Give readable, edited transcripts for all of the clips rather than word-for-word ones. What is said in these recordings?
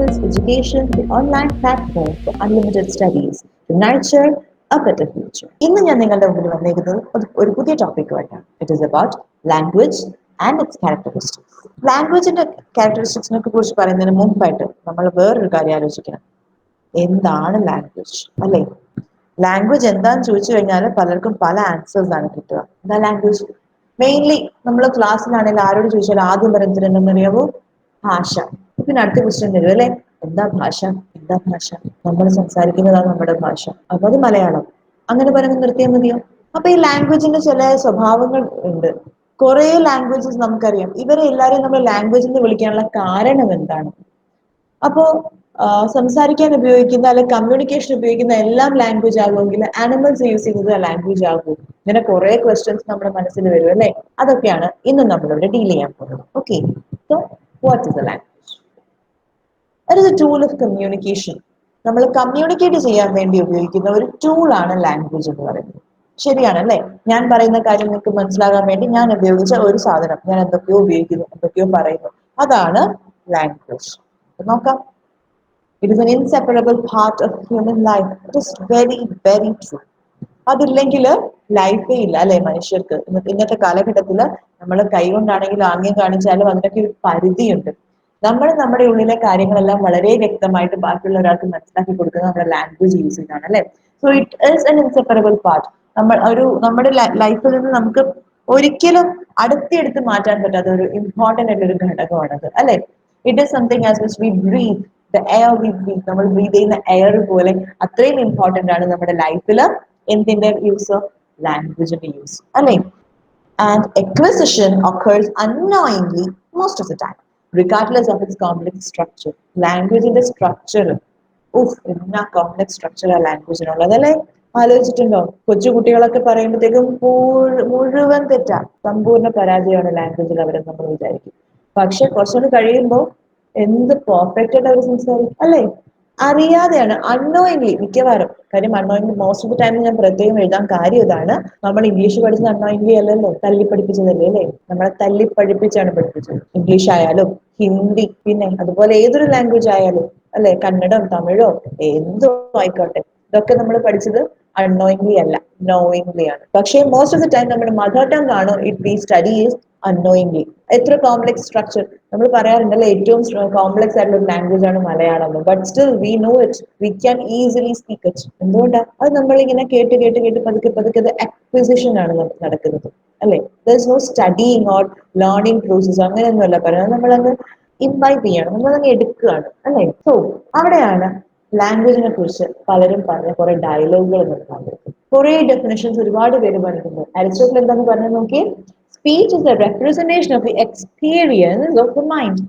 Opus Education, the online platform for unlimited studies to nurture a better future. ഇന്ന് ഞാൻ നിങ്ങളുടെ മുമ്പിൽ വന്നിരിക്കുന്നത് ഒരു പുതിയ ടോപ്പിക്കുമായിട്ടാണ്. It is about language and its characteristics. ലാംഗ്വേജിന്റെ ക്യാരക്ടറിസ്റ്റിക്സിനെ കുറിച്ച് പറയുന്നതിന് മുമ്പായിട്ട് നമ്മൾ വേറൊരു കാര്യം ആലോചിക്കണം. എന്താണ് ലാംഗ്വേജ്, അല്ലേ? ലാംഗ്വേജ് എന്താന്ന് ചോദിച്ചു കഴിഞ്ഞാൽ പലർക്കും പല ആൻസേഴ്സ് ആണ് കിട്ടുക. എന്താ ലാംഗ്വേജ്? മെയിൻലി നമ്മൾ ക്ലാസ്സിലാണെങ്കിൽ ആരോട് ചോദിച്ചാൽ ആദ്യം പറയുന്നത് അറിയാവോ? ഭാഷ. പിന്നെ അടുത്ത ക്വസ്റ്റ്യൻ തരും അല്ലെ, എന്താ ഭാഷ? എന്താ ഭാഷ? നമ്മൾ സംസാരിക്കുന്നതാണ് നമ്മുടെ ഭാഷ, അപ്പൊ അത് മലയാളം. അങ്ങനെ പറയുന്നത് നിർത്തിയാൽ മതിയോ? അപ്പൊ ഈ ലാംഗ്വേജിന്റെ ചില സ്വഭാവങ്ങൾ ഉണ്ട്. കുറെ ലാംഗ്വേജസ് നമുക്കറിയാം. ഇവരെ എല്ലാവരെയും നമ്മൾ ലാംഗ്വേജ് എന്ന് വിളിക്കാനുള്ള കാരണം എന്താണ്? അപ്പോ സംസാരിക്കാൻ ഉപയോഗിക്കുന്ന അല്ലെങ്കിൽ കമ്മ്യൂണിക്കേഷൻ ഉപയോഗിക്കുന്ന എല്ലാം ലാംഗ്വേജ് ആകുമെങ്കിൽ ആനിമൽസ് യൂസ് ചെയ്യുന്നത് ലാംഗ്വേജ് ആകും? ഇങ്ങനെ കുറെ ക്വസ്റ്റ്യൻസ് നമ്മുടെ മനസ്സിൽ വരും അല്ലെ? അതൊക്കെയാണ് ഇന്ന് നമ്മളിവിടെ ഡീൽ ചെയ്യാൻ പോകുന്നത്. Okay, so what is A language? It is A tool of communication. നമ്മൾ കമ്മ്യൂണിക്കേറ്റ് ചെയ്യാൻ വേണ്ടി ഉപയോഗിക്കുന്ന ഒരു ടൂളാണ് ലാംഗ്വേജ് എന്ന് പറയുന്നത്. ശരിയാണല്ലേ? ഞാൻ പറയുന്ന കാര്യം നിങ്ങൾക്ക് മനസ്സിലാകാൻ വേണ്ടി ഞാൻ ഉപയോഗിച്ച ഒരു സാധനം, ഞാൻ എന്തൊക്കെയോ ഉപയോഗിക്കുന്നു, എന്തൊക്കെയോ പറയുന്നു, അതാണ് ലാംഗ്വേജ്. നോക്കാം. It is an inseparable part of human life. It is very, very true. അതില്ലെങ്കിൽ ലൈഫേ ഇല്ല അല്ലെ മനുഷ്യർക്ക്. ഇന്നത്തെ കാലഘട്ടത്തിൽ നമ്മൾ കൈകൊണ്ടാണെങ്കിലും ആംഗ്യം കാണിച്ചാലും അതിനൊക്കെ ഒരു പരിധിയുണ്ട്. നമ്മൾ നമ്മുടെ ഉള്ളിലെ കാര്യങ്ങളെല്ലാം വളരെ വ്യക്തമായിട്ട് ബാക്കിയുള്ള ഒരാൾക്ക് മനസ്സിലാക്കി കൊടുക്കുന്നത് നമ്മുടെ ലാംഗ്വേജ് യൂസ് ചെയ്താണ് അല്ലെ. So it is N inseparable part. നമ്മുടെ ലൈഫിൽ നിന്ന് നമുക്ക് ഒരിക്കലും അടുത്തെടുത്ത് മാറ്റാൻ പറ്റാത്ത ഒരു ഇമ്പോർട്ടന്റ് ആയിട്ടുള്ള ഒരു ഘടകമാണത് അല്ലെ. It is something as which we breath, the air V breath. നമ്മൾ ബ്രീത്ത് ചെയ്യുന്ന എയർ പോലെ അത്രയും ഇമ്പോർട്ടന്റ് ആണ് നമ്മുടെ ലൈഫിൽ എന്തിന്റെ യൂസ്? ലാംഗ്വേജിന്റെ യൂസ് അല്ലെ. And acquisition occurs unknowingly most of the time, regardless of its complex structure. ലാംഗ്വേജിന്റെ സ്ട്രക്ചർ, എന്നാ കോംപ്ലക്സ് സ്ട്രക്ചർ ആ ലാംഗ്വേജിനുള്ളത് അല്ലെ. ആലോചിച്ചിട്ടുണ്ടോ? കൊച്ചു കുട്ടികളൊക്കെ പറയുമ്പോഴത്തേക്കും മുഴുവൻ തെറ്റാ, സമ്പൂർണ്ണ പരാജയമാണ് ലാംഗ്വേജിൽ അവരെന്ന് നമ്മൾ വിചാരിക്കും. പക്ഷെ കുറച്ചുകൂടി കഴിയുമ്പോൾ എന്ത് പെർഫെക്റ്റ് ആയിട്ട് അവർ സംസാരിക്കും അല്ലെ. അറിയാതെയാണ്, അൺനോയിങ്ലി മിക്കവാറും. കാര്യം unknowingly most of the time ഞാൻ പ്രത്യേകം എഴുതാൻ കാര്യം ഇതാണ്. നമ്മൾ ഇംഗ്ലീഷ് പഠിച്ചത് അൺനോയിങ്ലി അല്ലല്ലോ, തല്ലി പഠിപ്പിച്ചതല്ലേ അല്ലേ. നമ്മളെ തല്ലി പഠിപ്പിച്ചാണ് പഠിപ്പിച്ചത്. ഇംഗ്ലീഷ് ആയാലും ഹിന്ദി, പിന്നെ അതുപോലെ ഏതൊരു ലാംഗ്വേജ് ആയാലും അല്ലെ, കന്നഡം, തമിഴോ എന്തോ ആയിക്കോട്ടെ, ഇതൊക്കെ നമ്മൾ പഠിച്ചത് അൺനോയിങ്ലി അല്ല, നോയിങ്ലി ആണ്. പക്ഷേ മോസ്റ്റ് ഓഫ് ദ ടൈം നമ്മുടെ മദർ ടങ് ആണ് it we study is unknowingly. എത്ര കോംപ്ലക്സ് സ്ട്രക്ചർ നമ്മൾ പറയാറുണ്ടല്ലോ, ഏറ്റവും കോംപ്ലക്സ് ആയിട്ടുള്ള ഒരു ലാംഗ്വേജ് ആണ് Malayalam. But still we know it, we can easily speak it. എന്തുകൊണ്ടാ? അത് നമ്മളിങ്ങനെ കേട്ട് കേട്ട് കേട്ട് പതുക്കെ പതുക്കെ അത് അക്വിസിഷൻ ആണ് നടക്കുന്നത് അല്ലെ. There is no studying or learning process, അങ്ങനെയൊന്നുമല്ല പറയുന്നത്. നമ്മളങ്ങ് ഇംബൈബ് ചെയ്യണം, നമ്മളങ്ങ് എടുക്കുകയാണ് അല്ലെ. സോ അവിടെയാണ് ലാംഗ്വേജിനെ കുറിച്ച് പലരും പറഞ്ഞ കുറെ ഡയലോഗുകൾ നിർത്താറുണ്ട്. കുറെ ഡെഫിനിഷൻസ് ഒരുപാട് പേര് പറഞ്ഞിട്ടുണ്ട്. അരിസ്റ്റോട്ടിൽ എന്താന്ന് പറഞ്ഞു നോക്കി? Speech is A representation of the experience of the mind.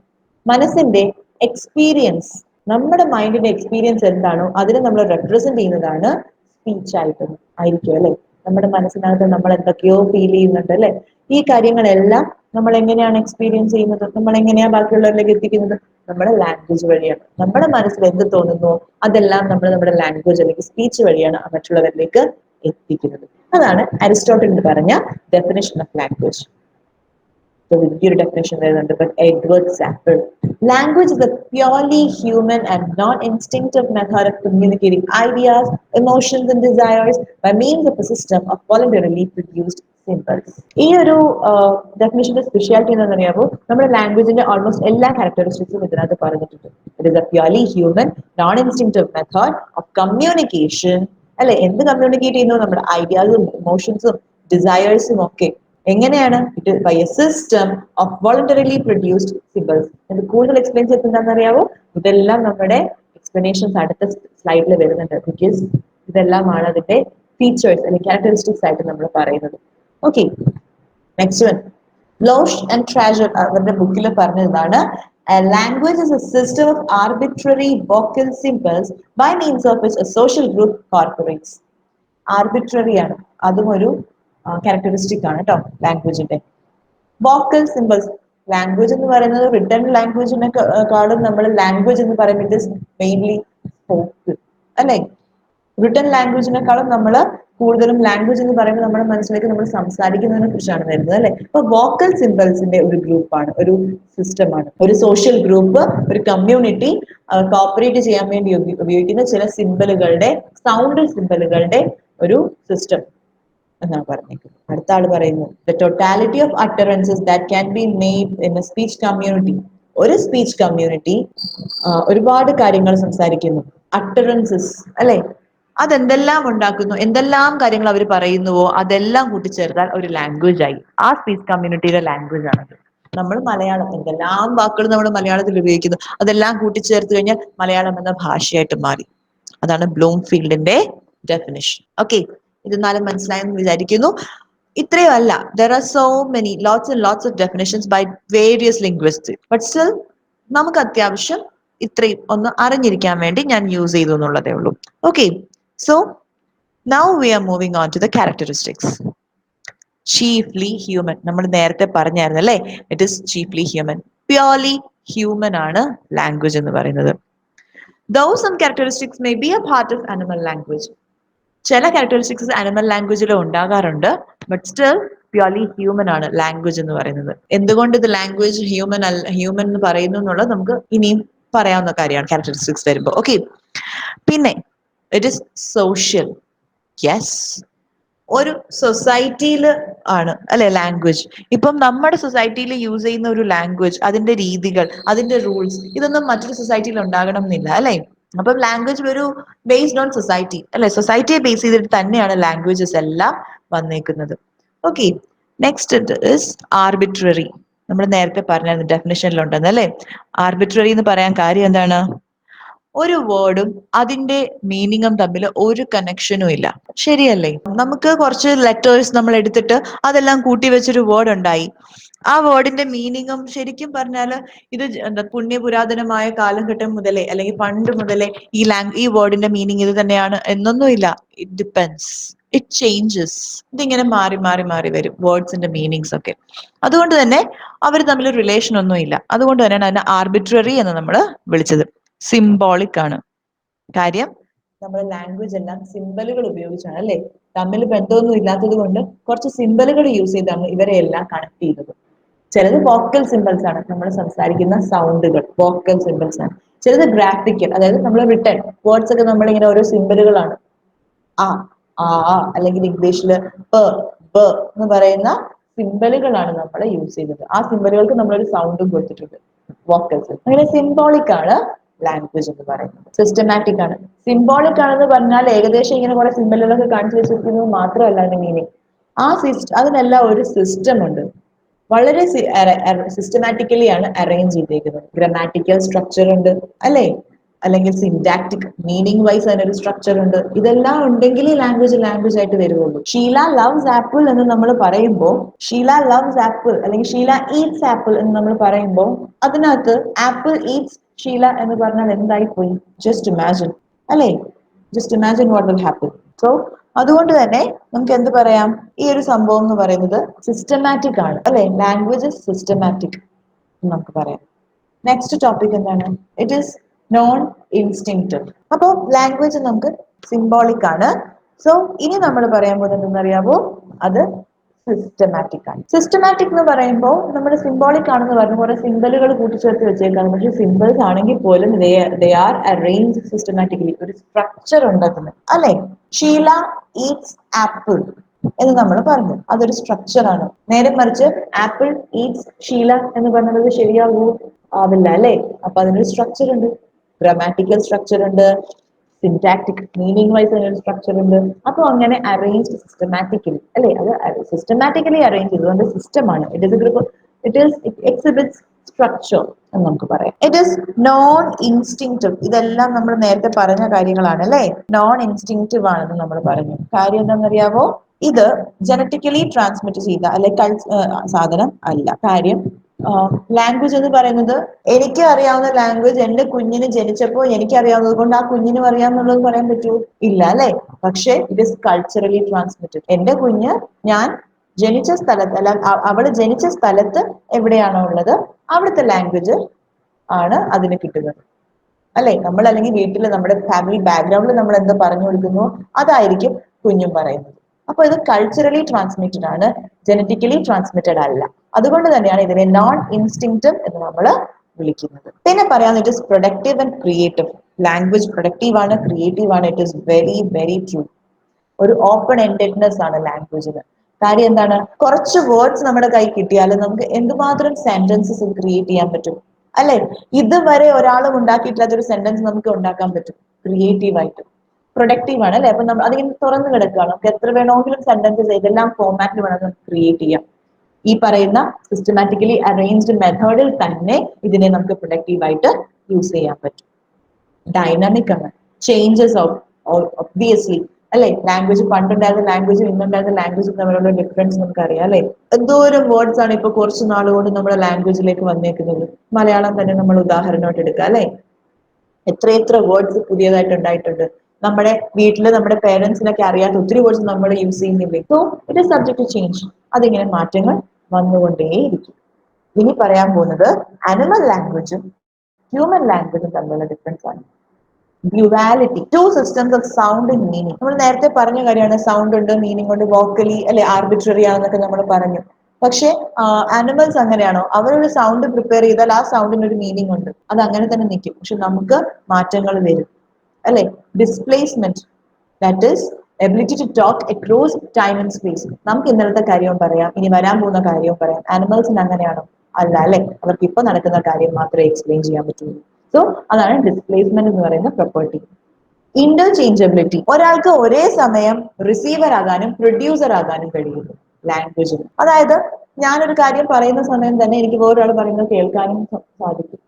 മനസ്സിന്റെ എക്സ്പീരിയൻസ്, നമ്മുടെ മൈൻഡിന്റെ എക്സ്പീരിയൻസ് എന്താണോ അതിനെ നമ്മൾ റെപ്രസെന്റ് ചെയ്യുന്നതാണ് സ്പീച്ച് ആയിട്ട് ആയിരിക്കും അല്ലെ. നമ്മുടെ മനസ്സിനകത്ത് നമ്മൾ എന്തൊക്കെയോ ഫീൽ ചെയ്യുന്നുണ്ട് അല്ലെ. ഈ കാര്യങ്ങളെല്ലാം നമ്മൾ എങ്ങനെയാണ് എക്സ്പീരിയൻസ് ചെയ്യുന്നത്? നമ്മൾ എങ്ങനെയാണ് ബാക്കിയുള്ളവരിലേക്ക് എത്തിക്കുന്നത്? നമ്മുടെ ലാംഗ്വേജ് വഴിയാണ്. നമ്മുടെ മനസ്സിൽ എന്ത് തോന്നുന്നു അതെല്ലാം നമ്മൾ നമ്മുടെ ലാംഗ്വേജ് അല്ലെങ്കിൽ സ്പീച്ച് വഴിയാണ് മറ്റുള്ളവരിലേക്ക് എത്തിക്കുന്നത്. അതാണ് അരിസ്റ്റോട്ടിൽ പറഞ്ഞ ഡെഫിനിഷൻ ഓഫ് ലാംഗ്വേജ്. വലിയൊരു ഡെഫിനേഷൻ വരുന്നുണ്ട്. But Edward Sapir, language is a purely human and non instinctive method of communicating ideas, emotions and desires by means of a system of voluntarily produced symbols. ഈ ഒരു ഡെഫിനേഷന്റെ speciality എന്താണെന്ന് അറിയാമോ? നമ്മുടെ ലാംഗ്വേജിന്റെ almost എല്ലാ ക്യാരക്ടറിസ്റ്റിക്സും ഇതിനകത്ത് പറഞ്ഞിട്ടുണ്ട്. It is a purely human non instinctive method of communication അല്ലെ. എന്ത് കമ്മ്യൂണിക്കേറ്റ് ചെയ്യുന്നു? നമ്മുടെ ഐഡിയാസും ഇമോഷൻസും ഡിസയേഴ്സും ഒക്കെ. എങ്ങനെയാണ്? It by a system of voluntarily produced symbols. ഇത് കൂടുതൽ എക്സ്പ്ലെയിൻ ചെയ്ത് എന്താണെന്ന് അറിയാവോ? ഇതെല്ലാം നമ്മുടെ എക്സ്പ്ലനേഷൻസ് അടുത്ത സ്ലൈഡിൽ വരുന്നുണ്ട്. ബിക്കോസ് ഇതെല്ലാമാണ് അതിന്റെ ഫീച്ചേഴ്സ് അല്ലെങ്കിൽ ക്യാരക്ടറിസ്റ്റിക്സ് ആയിട്ട് നമ്മൾ പറയുന്നത്. Okay, next one Bloch and Trager അവരുടെ ബുക്കിൽ പറഞ്ഞതാണ്, language is a system of arbitrary vocal symbols by means of which a social group corporates. Arbitrary ആണ്, അതും ഒരു ക്യാരക്ടറിസ്റ്റിക് ആണ് കേട്ടോ ലാംഗ്വേജിന്റെ. വോക്കൽ സിംബൽസ്, ലാംഗ്വേജ് എന്ന് പറയുന്നത് റിട്ടൺ ലാംഗ്വേജിനെക്കാളും നമ്മൾ ലാംഗ്വേജ് എന്ന് പറയുന്നത് മെയിൻലി സ്പോക്കൺ അല്ലെ. റിട്ടൺ ലാംഗ്വേജിനെക്കാളും നമ്മൾ കൂടുതലും ലാംഗ്വേജ് എന്ന് പറയുമ്പോൾ നമ്മുടെ മനസ്സിലേക്ക് നമ്മൾ സംസാരിക്കുന്നതിനെ കുറിച്ചാണ് വരുന്നത് അല്ലെ. അപ്പൊ വോക്കൽ സിമ്പിൾസിന്റെ ഒരു ഗ്രൂപ്പാണ്, ഒരു സിസ്റ്റമാണ്, ഒരു സോഷ്യൽ ഗ്രൂപ്പ്, ഒരു കമ്മ്യൂണിറ്റി കോപ്പറേറ്റ് ചെയ്യാൻ വേണ്ടി ഉപയോഗിക്കുന്ന ചില സിമ്പലുകളുടെ, സൗണ്ട് സിമ്പലുകളുടെ ഒരു സിസ്റ്റം എന്നാണ് പറഞ്ഞിരിക്കുന്നത്. അടുത്ത ആള് പറയുന്നു the totality of utterances that can be made in a speech community. ഒരു സ്പീച്ച് കമ്മ്യൂണിറ്റി ഒരുപാട് കാര്യങ്ങൾ സംസാരിക്കുന്നു, അട്ടറൻസസ് അല്ലെ, അതെന്തെല്ലാം ഉണ്ടാക്കുന്നു, എന്തെല്ലാം കാര്യങ്ങൾ അവർ പറയുന്നുവോ അതെല്ലാം കൂട്ടിച്ചേർത്താൽ ഒരു ലാംഗ്വേജ് ആയി. ആ സ്പീച്ച് കമ്മ്യൂണിറ്റിയുടെ ലാംഗ്വേജ് ആണത്. നമ്മൾ മലയാളം, എന്തെല്ലാം വാക്കുകൾ നമ്മൾ മലയാളത്തിൽ ഉപയോഗിക്കുന്നു അതെല്ലാം കൂട്ടിച്ചേർത്ത് കഴിഞ്ഞാൽ മലയാളം എന്ന ഭാഷയായിട്ട് മാറി. അതാണ് ബ്ലൂംഫീൽഡിന്റെ ഡെഫിനിഷൻ. ഓക്കെ, ഇത് നാലും മനസ്സിലായെന്ന് വിചാരിക്കുന്നു. ഇത്രയും അല്ല, there are so many lots and lots of definitions by various linguists, but still നമുക്ക് അത്യാവശ്യം ഇത്രയും ഒന്ന് അറിഞ്ഞിരിക്കാൻ വേണ്ടി ഞാൻ യൂസ് ചെയ്തു എന്നുള്ളതേ ഉള്ളൂ. Okay, so now we are moving on to the characteristics. Chiefly human, നമ്മൾ നേരത്തെ പറഞ്ഞായിരുന്നു അല്ലേ, it is chiefly human, purely human ആണ് ലാംഗ്വേജ് എന്ന് പറയുന്നത്. Though some characteristics may be a part of animal language, ചില ക്യാരക്ടറിസ്റ്റിക്സ് ആനിമൽ ലാംഗ്വേജിൽ ഉണ്ടാകാറുണ്ട്, ബട്ട് സ്റ്റിൽ പ്യുവർലി ഹ്യൂമൻ ആണ് ലാംഗ്വേജ് എന്ന് പറയുന്നത്. എന്തുകൊണ്ട് ഇത് ലാംഗ്വേജ് ഹ്യൂമൻ എന്ന് പറയുന്നു എന്നുള്ളത് നമുക്ക് ഇനിയും പറയാവുന്ന കാര്യമാണ് ക്യാരക്ടറിസ്റ്റിക്സ് വരുമ്പോൾ. ഓക്കെ, പിന്നെ ഇറ്റ് ഇസ് സോഷ്യൽ. യെസ്, ഒരു സൊസൈറ്റിയിൽ ആണ് അല്ലെ ലാംഗ്വേജ്. ഇപ്പം നമ്മുടെ സൊസൈറ്റിയിൽ യൂസ് ചെയ്യുന്ന ഒരു ലാംഗ്വേജ്, അതിന്റെ രീതികൾ, അതിന്റെ റൂൾസ്, ഇതൊന്നും മറ്റൊരു സൊസൈറ്റിയിൽ ഉണ്ടാകണം എന്നില്ല അല്ലെ. അപ്പം ലാംഗ്വേജ് ഒരു ബേസ്ഡ് ഓൺ സൊസൈറ്റി അല്ലെ, സൊസൈറ്റിയെ ബേസ് ചെയ്തിട്ട് തന്നെയാണ് ലാംഗ്വേജസ് എല്ലാം വന്നേക്കുന്നത്. Okay, next it is arbitrary. നമ്മൾ നേരത്തെ പറഞ്ഞായിരുന്നു ഡെഫിനിഷനിലുണ്ടെന്ന് അല്ലെ. ആർബിട്രറി എന്ന് പറയാൻ കാര്യം എന്താണ്? ഒരു വേർഡും അതിന്റെ മീനിങ്ങും തമ്മിൽ ഒരു കണക്ഷനും ഇല്ല, ശരിയല്ലേ? നമുക്ക് കുറച്ച് ലെറ്റേഴ്സ് നമ്മൾ എടുത്തിട്ട് അതെല്ലാം കൂട്ടി വെച്ചൊരു വേർഡ് ഉണ്ടായി. ആ വേർഡിന്റെ മീനിങ്ങും ശരിക്കും പറഞ്ഞാൽ ഇത് എന്താ പുണ്യപുരാതനമായ കാലഘട്ടം മുതലേ അല്ലെങ്കിൽ പണ്ട് മുതലേ ഈ വേർഡിന്റെ മീനിങ് ഇത് തന്നെയാണ് എന്നൊന്നുമില്ല. It depends, it changes. ഇതിങ്ങനെ മാറി മാറി മാറി വരും വേർഡ്സിന്റെ മീനിങ്സ് ഒക്കെ. അതുകൊണ്ട് തന്നെ അവർ തമ്മിൽ റിലേഷൻ ഒന്നും ഇല്ല. അതുകൊണ്ട് തന്നെയാണ് അതിനെ ആർബിട്രറി എന്ന് നമ്മൾ വിളിച്ചത്. സിംബോളിക് ആണ്. കാര്യം നമ്മുടെ ലാംഗ്വേജ് എല്ലാം സിംബലുകൾ ഉപയോഗിച്ചാണ് അല്ലെ, തമ്മിൽ ബന്ധമൊന്നും ഇല്ലാത്തത് കൊണ്ട് കുറച്ച് സിംബലുകൾ യൂസ് ചെയ്താണ് ഇവരെ എല്ലാം കണക്ട് ചെയ്തത്. ചിലത് വോക്കൽ സിമ്പിൾസ് ആണ്, നമ്മൾ സംസാരിക്കുന്ന സൗണ്ടുകൾ വോക്കൽ സിമ്പിൾസ് ആണ്. ചിലത് ഗ്രാഫിക്കൽ, അതായത് നമ്മൾ റിട്ടൺ വേർഡ്സ് ഒക്കെ നമ്മളിങ്ങനെ ഓരോ സിംബലുകളാണ്. ആ ആ അല്ലെങ്കിൽ ഇംഗ്ലീഷില് പ ബ എന്ന് പറയുന്ന സിംബലുകളാണ് നമ്മൾ യൂസ് ചെയ്യുന്നത്. ആ സിംബലുകൾക്ക് നമ്മളൊരു സൗണ്ടും കൊടുത്തിട്ടുണ്ട്, വോക്കൽസ്. അങ്ങനെ സിംബോളിക് ആണ് ലാംഗ്വേജ് എന്ന് പറയുന്നത്. സിസ്റ്റമാറ്റിക് ആണ്. സിംബോളിക് ആണെന്ന് പറഞ്ഞാൽ ഏകദേശം ഇങ്ങനെ കുറെ സിംബലുകളൊക്കെ കാണിച്ചു വെച്ചിരിക്കുന്നത് മാത്രമല്ല അതിന്റെ മീനിങ്. അതിനെല്ലാം ഒരു സിസ്റ്റം ഉണ്ട്, വളരെ സിസ്റ്റമാറ്റിക്കലി ആണ് അറേഞ്ച് ചെയ്തേക്കുന്നത്. ഗ്രമാറ്റിക്കൽ സ്ട്രക്ചർ ഉണ്ട് അല്ലെ, അല്ലെങ്കിൽ സിൻഡാക്ടിക് മീനിങ് വൈസ് അതിനൊരു സ്ട്രക്ചർ ഉണ്ട്. ഇതെല്ലാം ഉണ്ടെങ്കിൽ ലാംഗ്വേജ് ആയിട്ട് വരുള്ളൂ. ഷീല ലവ്സ് ആപ്പിൾ എന്ന് നമ്മൾ പറയുമ്പോൾ, ഷീല ലവ്സ് ആപ്പിൾ അല്ലെങ്കിൽ ഷീല ഈറ്റ്സ് ആപ്പിൾ എന്ന് നമ്മൾ പറയുമ്പോൾ അതിനകത്ത് ആപ്പിൾ ഈറ്റ്സ് ഷീല എന്ന് പറഞ്ഞാൽ എന്തായി പോയി? ജസ്റ്റ് ഇമാജിൻ അല്ലെ, just imagine what will happen. So അതുകൊണ്ട് തന്നെ നമുക്ക് എന്ത് പറയാം, ഈ ഒരു സംഭവം എന്ന് പറയുന്നത് സിസ്റ്റമാറ്റിക് ആണ് അല്ലെ, ലാംഗ്വേജ് സിസ്റ്റമാറ്റിക് നമുക്ക് പറയാം. നെക്സ്റ്റ് ടോപ്പിക് എന്താണ്? It is non instinctive. അപ്പോൾ ലാംഗ്വേജ് നമുക്ക് സിംബോളിക് ആണ്. സോ ഇനി നമ്മൾ പറയാൻ പോകുന്നത് എന്നറിയാമോ? അത് സിസ്റ്റമാറ്റിക് ആണ്. സിസ്റ്റമാറ്റിക് എന്ന് പറയുമ്പോൾ നമ്മൾ സിംബോളിക് ആണെന്ന് പറഞ്ഞു കുറെ സിംബലുകൾ കൂട്ടിച്ചേർത്ത് വെച്ചേക്കാണ്. പക്ഷെ സിംബൽസ് ആണെങ്കിൽ പോലും ദേ ആർ അറേഞ്ച് സിസ്റ്റമാറ്റിക്കലി. ഒരു സ്ട്രക്ചർ ഉണ്ട് അതിന് അല്ലെ. ഷീല ഈറ്റ്സ് ആപ്പിൾ എന്ന് നമ്മൾ പറഞ്ഞു, അതൊരു സ്ട്രക്ചർ ആണ്. നേരെ മറിച്ച് ആപ്പിൾ ഈറ്റ്സ് ഷീല എന്ന് പറഞ്ഞത് ശരിയാവൂ? ആവില്ല അല്ലെ. അപ്പൊ അതിനൊരു സ്ട്രക്ചർ ഉണ്ട്, ഗ്രാമാറ്റിക്കൽ സ്ട്രക്ചർ ഉണ്ട്, സിൻടാക്ടിക് മീനിങ് വൈസ് അതിനൊരു സ്ട്രക്ചർ ഉണ്ട്. അപ്പൊ അങ്ങനെ അറേഞ്ച് സിസ്റ്റമാറ്റിക്കലി അല്ലെ, അത് സിസ്റ്റമാറ്റിക്കലി അറേഞ്ച് ചെയ്തുകൊണ്ട് സിസ്റ്റമാണ്. ഇറ്റ് എക്സിബിറ്റ്സ് സ്ട്രക്ചർ എന്ന് നമുക്ക് പറയാം. It is non instinctive. ഇതെല്ലാം നമ്മൾ നേരത്തെ പറഞ്ഞ കാര്യങ്ങളാണ് അല്ലെ. നോൺ ഇൻസ്റ്റിങ്ക്റ്റീവ് ആണെന്ന് നമ്മൾ പറഞ്ഞു. കാര്യം എന്താണെന്നറിയാവോ? ഇത് ജനറ്റിക്കലി ട്രാൻസ്മിറ്റ് ചെയ്ത അല്ലെ സാധനം അല്ല. കാര്യം ലാംഗ്വേജ് എന്ന് പറയുന്നത് എനിക്ക് അറിയാവുന്ന ലാംഗ്വേജ് എന്റെ കുഞ്ഞിന് ജനിച്ചപ്പോൾ എനിക്ക് അറിയാവുന്നത് കൊണ്ട് ആ കുഞ്ഞിനും അറിയാമെന്നുള്ളത് പറയാൻ പറ്റുമോ? ഇല്ല അല്ലെ. പക്ഷെ ഇറ്റ് ഇസ് കൾച്ചറലി ട്രാൻസ്മിറ്റഡ്. എന്റെ കുഞ്ഞ് ഞാൻ ജനിച്ച സ്ഥലത്ത് അല്ല, അവള് ജനിച്ച സ്ഥലത്ത് എവിടെയാണോ ഉള്ളത് അവിടുത്തെ ലാംഗ്വേജ് ആണ് അതിന് കിട്ടുന്നത് അല്ലെ. നമ്മൾ അല്ലെങ്കിൽ വീട്ടിൽ നമ്മുടെ ഫാമിലി ബാക്ക്ഗ്രൗണ്ടിൽ നമ്മൾ എന്താ പറഞ്ഞു കൊടുക്കുന്നു അതായിരിക്കും കുഞ്ഞും പറയുന്നത്. അപ്പൊ ഇത് കൾച്ചറലി ട്രാൻസ്മിറ്റഡ് ആണ്, ജനറ്റിക്കലി ട്രാൻസ്മിറ്റഡ് അല്ല. അതുകൊണ്ട് തന്നെയാണ് ഇതിനെ നോൺ ഇൻസ്റ്റിങ്ക്റ്റീവ് എന്ന് നമ്മൾ വിളിക്കുന്നത്. പിന്നെ പറയാൻ it is productive and creative. Language productive ആണ്, ക്രിയേറ്റീവ് ആണ്. It is very very true. ഒരു ഓപ്പൺ എൻഡഡ്നെസ് ആണ് ലാംഗ്വേജിന്. കാര്യം എന്താണ്, കുറച്ച് വേർഡ്സ് നമ്മുടെ കൈ കിട്ടിയാൽ നമുക്ക് എന്തുമാത്രം സെന്റൻസസ് ക്രിയേറ്റ് ചെയ്യാൻ പറ്റും അല്ലെ. ഇതുവരെ ഒരാളും ഉണ്ടാക്കിയിട്ടില്ലാത്തൊരു സെന്റൻസ് നമുക്ക് ഉണ്ടാക്കാൻ പറ്റും ക്രിയേറ്റീവ് ആയിട്ട്. പ്രൊഡക്റ്റീവ് ആണ് അല്ലെ. അപ്പൊ നമ്മൾ അതിങ്ങനെ തുറന്നു കിടക്കുകയാണ്, നമുക്ക് എത്ര വേണമെങ്കിലും സെന്റൻസസ് ഏതെല്ലാം ഫോമാറ്റിൽ വേണമെങ്കിലും ക്രിയേറ്റ് ചെയ്യാം. ഈ പറയുന്ന സിസ്റ്റമാറ്റിക്കലി അറേഞ്ച്ഡ് മെത്തേഡിൽ തന്നെ ഇതിനെ നമുക്ക് പ്രൊഡക്റ്റീവ് ആയിട്ട് യൂസ് ചെയ്യാൻ പറ്റും. ഡൈനാമിക് ആണ്, ചേഞ്ചസ് ഓഫ് ഒബ്വിയസ്ലി അല്ലെ. ലാംഗ്വേജ് പണ്ടുണ്ടായിരുന്ന ലാംഗ്വേജും ഇന്നുണ്ടായിരുന്ന ലാംഗ്വേജും തമ്മിലുള്ള ഡിഫറൻസ് നമുക്ക് അറിയാം അല്ലെ. എന്തോരം വേർഡ്സ് ആണ് ഇപ്പൊ കുറച്ച് നാളുകൊണ്ട് നമ്മുടെ ലാംഗ്വേജിലേക്ക് വന്നേക്കുന്നത്. മലയാളം തന്നെ നമ്മൾ ഉദാഹരണമായിട്ട് എടുക്കുക അല്ലെ. എത്രയെത്ര വേർഡ്സ് പുതിയതായിട്ട് ഉണ്ടായിട്ടുണ്ട്. നമ്മുടെ വീട്ടിൽ നമ്മുടെ പേരൻസിനൊക്കെ അറിയാത്ത ഒത്തിരി വേർഡ്സ് നമ്മൾ യൂസ് ചെയ്യുന്നില്ലേ. So it is subject to change. അതിങ്ങനെ മാറ്റങ്ങൾ വന്നുകൊണ്ടേയിരിക്കും. ഇനി പറയാൻ പോകുന്നത് അനിമൽ ലാംഗ്വേജും ഹ്യൂമൻ ലാംഗ്വേജും തമ്മിലുള്ള ഡിഫറൻസ് ആണ്. Duality, two systems of sound and meaning. നമ്മൾ നേരത്തെ പറഞ്ഞ കാര്യമാണ്, സൗണ്ട് ഉണ്ട്, മീനിങ് ഉണ്ട്, വോക്കലി അല്ലെ ആർബിട്രറി ആണെന്നൊക്കെ നമ്മൾ പറഞ്ഞു. പക്ഷെ ആനിമൽസ് അങ്ങനെയാണോ? അവരൊരു സൗണ്ട് പ്രിപ്പയർ ചെയ്താൽ ആ സൗണ്ടിന് ഒരു മീനിങ് ഉണ്ട്, അത് അങ്ങനെ തന്നെ നിൽക്കും. പക്ഷെ നമുക്ക് മാറ്റങ്ങൾ വരും അല്ലെ. Displacement, that is ability to talk across time and space. നമുക്ക് ഇന്നലത്തെ കാര്യവും പറയാം, ഇനി വരാൻ പോകുന്ന കാര്യവും പറയാം. ആനിമൽസിന് അങ്ങനെയാണോ? അല്ല അല്ലെ. അവർക്ക് ഇപ്പൊ നടക്കുന്ന കാര്യം മാത്രമേ എക്സ്പ്ലെയിൻ ചെയ്യാൻ പറ്റുള്ളൂ. സോ അതാണ് ഡിസ്പ്ലേസ്മെന്റ് എന്ന് പറയുന്ന പ്രോപ്പർട്ടി. ഇന്റർചേഞ്ചബിലിറ്റി, ഒരാൾക്ക് ഒരേ സമയം റിസീവർ ആകാനും പ്രൊഡ്യൂസർ ആകാനും കഴിയുന്നു ലാംഗ്വേജിന്. അതായത് ഞാനൊരു കാര്യം പറയുന്ന സമയം തന്നെ എനിക്ക് വേറൊരാൾ പറയുന്നത് കേൾക്കാനും സാധിക്കും.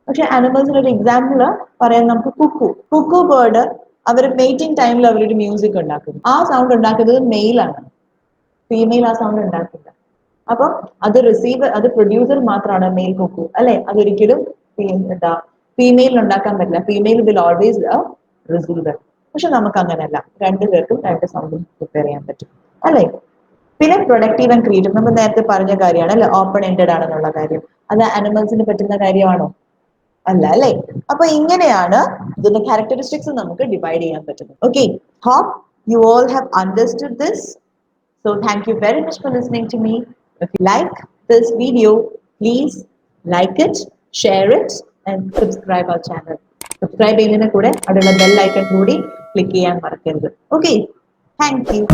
പക്ഷെ ആനിമൽസിന് ഒരു എക്സാമ്പിള് പറയാൻ നമുക്ക് കുക്കു ബേർഡ് അവർ മേറ്റിംഗ് ടൈമിൽ അവരൊരു മ്യൂസിക് ഉണ്ടാക്കുന്നു. ആ സൗണ്ട് ഉണ്ടാക്കുന്നത് മെയിലാണ്, ഫീമെയിൽ ആ സൗണ്ട് ഉണ്ടാക്കില്ല. അപ്പൊ അത് റിസീവർ, അത് പ്രൊഡ്യൂസർ മാത്രമാണ് മെയിൽ കുക്കു അല്ലെ. അതൊരിക്കലും എന്താ ഫീമെയിൽ ഉണ്ടാക്കാൻ പറ്റില്ല. Female will always receiver. പക്ഷെ നമുക്ക് അങ്ങനെയല്ല, രണ്ടുപേർക്കും രണ്ട് സൗണ്ടും പ്രിപ്പയർ ചെയ്യാൻ പറ്റും അല്ലെ. പിന്നെ പ്രൊഡക്റ്റീവ് ആൻഡ് ക്രിയേറ്റീവ് നമ്മൾ നേരത്തെ പറഞ്ഞ കാര്യമാണ് അല്ലെ, ഓപ്പൺ എൻഡഡ് ആണെന്നുള്ള കാര്യം. അത് ആനിമൽസിന് പറ്റുന്ന കാര്യമാണോ? അല്ല അല്ലെ. അപ്പൊ ഇങ്ങനെയാണ് ഇതിന്റെ ക്യാരക്ടറിസ്റ്റിക്സ് നമുക്ക് ഡിവൈഡ് ചെയ്യാൻ പറ്റുന്നത്. Okay, hope you all have understood this. So thank you very much for listening to me. If you like this video, please like it, share it and subscribe our channel. Subscribe ചെയ്യുന്നതിന് കൂടെ അവിടെയുള്ള bell icon കൂടി click ചെയ്യാൻ മറക്കരുത്. Okay, thank you.